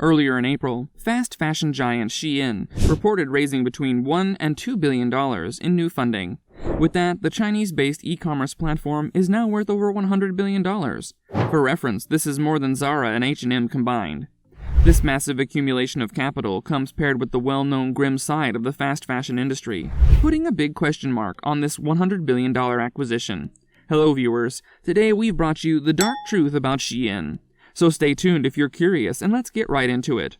Earlier in April, fast fashion giant Shein reported raising between $1 and $2 billion in new funding. With that, the Chinese-based e-commerce platform is now worth over $100 billion. For reference, this is more than Zara and H&M combined. This massive accumulation of capital comes paired with the well-known grim side of the fast fashion industry, putting a big question mark on this $100 billion acquisition. Hello viewers, today we've brought you the dark truth about Shein. So stay tuned if you're curious, and let's get right into it.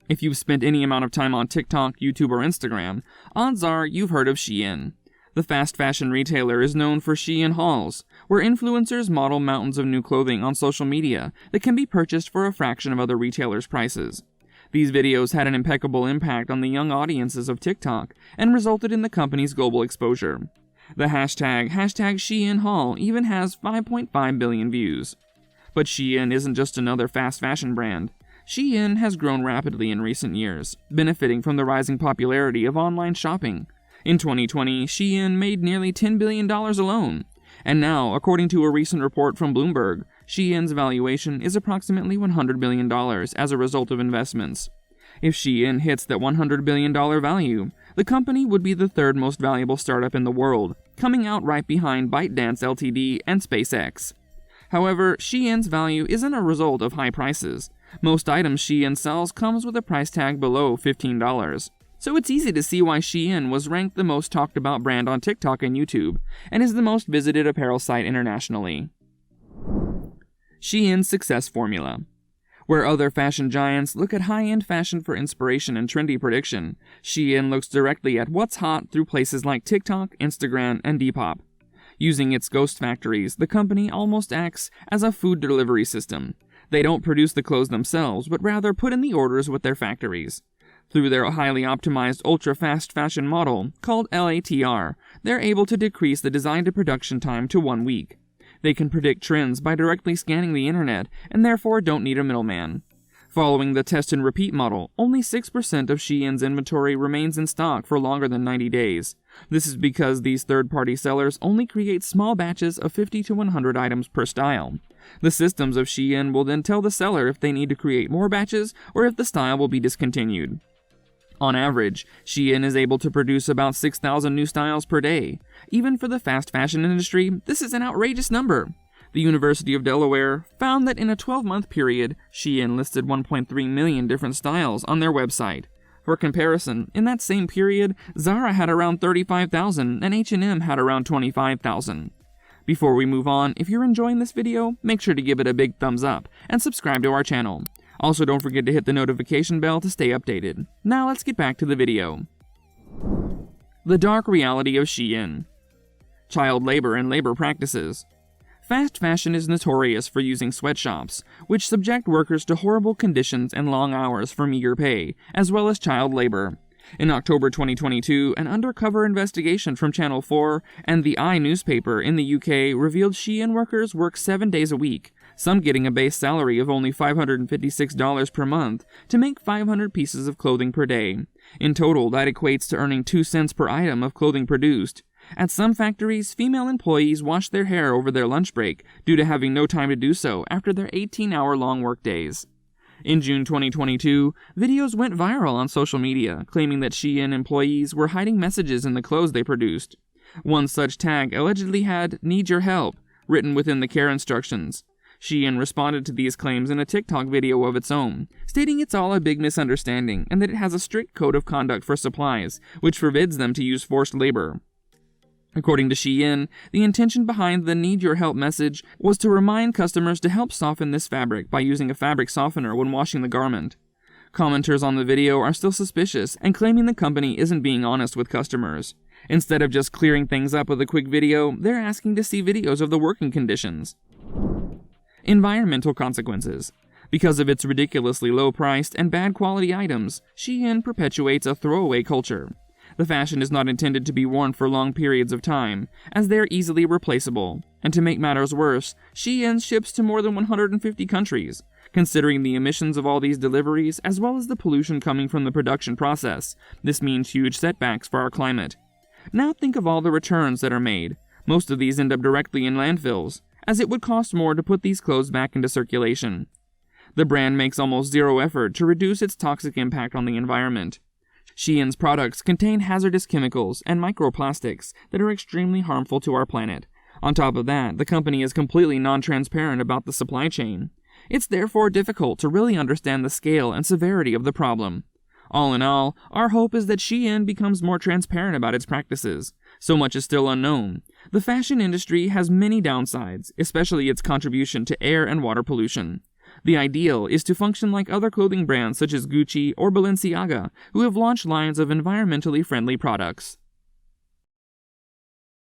If you've spent any amount of time on TikTok, YouTube, or Instagram, odds are you've heard of Shein. The fast fashion retailer is known for Shein hauls, where influencers model mountains of new clothing on social media that can be purchased for a fraction of other retailers' prices. These videos had an impeccable impact on the young audiences of TikTok and resulted in the company's global exposure. The hashtag Shein haul even has 5.5 billion views. But Shein isn't just another fast fashion brand. Shein has grown rapidly in recent years, benefiting from the rising popularity of online shopping. In 2020, Shein made nearly $10 billion alone. And now, according to a recent report from Bloomberg, Shein's valuation is approximately $100 billion as a result of investments. If Shein hits that $100 billion value, the company would be the third most valuable startup in the world, coming out right behind ByteDance Ltd. And SpaceX. However, Shein's value isn't a result of high prices. Most items Shein sells comes with a price tag below $15. So it's easy to see why Shein was ranked the most talked about brand on TikTok and YouTube, and is the most visited apparel site internationally. Shein's success formula. Where other fashion giants look at high-end fashion for inspiration and trendy prediction, Shein looks directly at what's hot through places like TikTok, Instagram, and Depop. Using its ghost factories, the company almost acts as a food delivery system. They don't produce the clothes themselves, but rather put in the orders with their factories. Through their highly optimized ultra-fast fashion model, called LATR, they're able to decrease the design-to-production time to 1 week. They can predict trends by directly scanning the internet, and therefore don't need a middleman. Following the test-and-repeat model, only 6% of Shein's inventory remains in stock for longer than 90 days. This is because these third-party sellers only create small batches of 50 to 100 items per style. The systems of Shein will then tell the seller if they need to create more batches or if the style will be discontinued. On average, Shein is able to produce about 6,000 new styles per day. Even for the fast fashion industry, this is an outrageous number. The University of Delaware found that in a 12-month period, Shein listed 1.3 million different styles on their website. For comparison, in that same period, Zara had around 35,000 and H&M had around 25,000. Before we move on, if you're enjoying this video, make sure to give it a big thumbs up and subscribe to our channel. Also, don't forget to hit the notification bell to stay updated. Now let's get back to the video. The dark reality of Shein. Child labor and labor practices. Fast fashion is notorious for using sweatshops, which subject workers to horrible conditions and long hours for meager pay, as well as child labor. In October 2022, an undercover investigation from Channel 4 and the I newspaper in the UK revealed Shein workers work 7 days a week, some getting a base salary of only $556 per month to make 500 pieces of clothing per day. In total, that equates to earning 2 cents per item of clothing produced. At some factories, female employees wash their hair over their lunch break due to having no time to do so after their 18-hour-long workdays. In June 2022, videos went viral on social media, claiming that Shein employees were hiding messages in the clothes they produced. One such tag allegedly had "Need your help" written within the care instructions. Shein responded to these claims in a TikTok video of its own, stating it's all a big misunderstanding and that it has a strict code of conduct for supplies, which forbids them to use forced labor. According to Shein, the intention behind the "Need Your Help" message was to remind customers to help soften this fabric by using a fabric softener when washing the garment. Commenters on the video are still suspicious and claiming the company isn't being honest with customers. Instead of just clearing things up with a quick video, they're asking to see videos of the working conditions. Environmental consequences. Because of its ridiculously low-priced and bad-quality items, Shein perpetuates a throwaway culture. The fashion is not intended to be worn for long periods of time, as they are easily replaceable. And to make matters worse, Shein ships to more than 150 countries. Considering the emissions of all these deliveries, as well as the pollution coming from the production process, this means huge setbacks for our climate. Now think of all the returns that are made. Most of these end up directly in landfills, as it would cost more to put these clothes back into circulation. The brand makes almost zero effort to reduce its toxic impact on the environment. Shein's products contain hazardous chemicals and microplastics that are extremely harmful to our planet. On top of that, the company is completely non-transparent about the supply chain. It's therefore difficult to really understand the scale and severity of the problem. All in all, our hope is that Shein becomes more transparent about its practices. So much is still unknown. The fashion industry has many downsides, especially its contribution to air and water pollution. The ideal is to function like other clothing brands such as Gucci or Balenciaga, who have launched lines of environmentally friendly products.